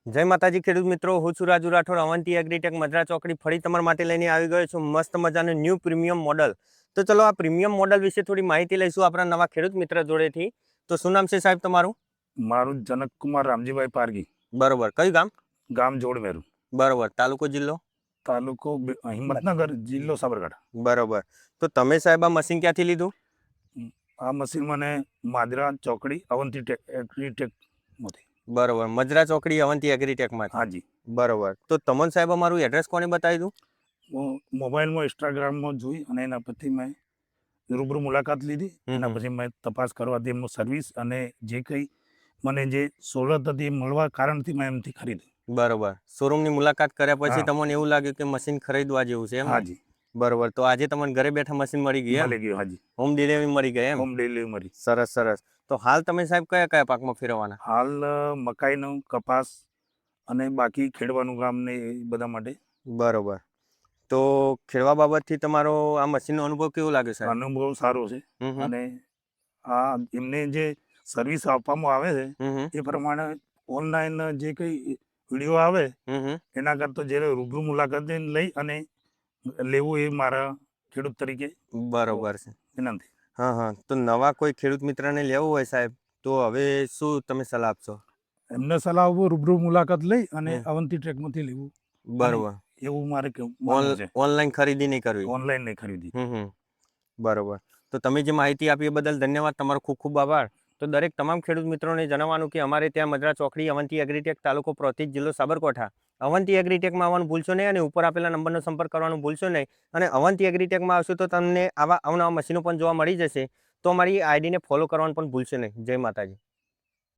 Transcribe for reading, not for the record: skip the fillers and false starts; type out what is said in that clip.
જય માતાજી ખેડૂત મિત્રો, હું છું રાજુ રાઠોડ. અવંતી એગ્રીટેક મદ્રા ચોકડી ફરી તમારા માટે લઈને આવી ગયો છું મસ્ત મજાનું ન્યૂ પ્રીમિયમ મોડલ. તો ચલો આ પ્રીમિયમ મોડલ વિશે થોડી માહિતી લઈશું આપણા નવા ખેડૂત મિત્ર જોડેથી. તો શું નામ છે સાહેબ તમારું? મારું જનકકુમાર રામજીભાઈ પારગી. બરોબર. કયું ગામ? ગામ જોડમેરું. બરોબર. તાલુકો જિલ્લો? તાલુકો હિંમતનગર, જિલ્લો સાબરકાંઠા. બરોબર. તો તમે સાહેબ આ મશીન ક્યાંથી લીધું? આ મશીન મને માદરા ચોકડી અવંતી એગ્રીટેક માંથી. બરોબર. મજરા ચોકડી અવંતી એગ્રીટેકમાં. હાજી. બરોબર. તો તમને સાહેબ અમારું એડ્રેસ કોને બતાવી દઉં? હું મોબાઈલમાં ઇન્સ્ટાગ્રામમાં જોઈ અને એના પછી મેં રૂબરૂ મુલાકાત લીધી. એના પછી મેં તપાસ કરવાથી એમનું સર્વિસ અને જે કંઈ મને જે સવલત હતી એ મળવા કારણથી મેં એમથી ખરીદ્યું. બરોબર. શોરૂમની મુલાકાત કર્યા પછી તમને એવું લાગ્યું કે મશીન ખરીદવા જેવું છે એમ? હાજી. બરોબર. તો આજે તમને ઘરે બેઠા મશીન મળી ગયું? મળી ગયું. હાજી. હોમ ડિલિવરી મળી ગઈ એમ? Home delivery. સરસ સરસ. તો હાલ તમે સાહેબ કયા કયા પાકમાં ફેરવવાના? હાલ મકાઈનું, કપાસ અને બાકી ખેડવાનું કામ ને એ બધા માટે. બરોબર. તો ખેડવા બાબતથી તમારો આ મશીનનો અનુભવ કેવો લાગે સાહેબ? અનુભવ સારો છે. અને આ એમને જે સર્વિસ આપવામાં આવે છે એ પ્રમાણે ઓનલાઈન જે કંઈ વિડીયો આવે એના કરતાં જે રૂબરૂ મુલાકાત લઈ અને લેવું એ મારા ખેડૂત તરીકે બરોબર છે. વિનંતી. હા હા. તો નવા કોઈ ખેડૂત મિત્રને લેવું હોય સાહેબ તો હવે શું તમે સલાહ આપશો? એમને સલાહ આપવું, રૂબરૂ મુલાકાત લઈ અને અવંતી ટ્રેકમાંથી લેવું. બરોબર. એવું મારે કેવું છે. ઓનલાઈન ખરીદી નહીં કરવી? ઓનલાઈન નહીં ખરીદી. બરોબર. તો તમે જે માહિતી આપી એ બદલ ધન્યવાદ. તમારો ખૂબ ખૂબ આભાર. તો દરેક તમામ ખેડૂત મિત્રોને જણાવવાનું કે અમારે ત્યાં મદ્રા ચોકડી અવંતી એગ્રીટેક, તાલુકો પ્રોથિત, જિલ્લો સાબરકાંઠા. અવંતી એગ્રીટેકમાં આવવાનું ભૂલશો નહીં અને ઉપર આપેલા નંબરનો સંપર્ક કરવાનું ભૂલશો નહીં. અને અવંતી એગ્રીટેકમાં આવશો તો તમને આવા અવનવા મશીનો પણ જોવા મળી જશે. તો અમારી આઈડીને ફોલો કરવાનું પણ ભૂલશો નહીં. જય માતાજી.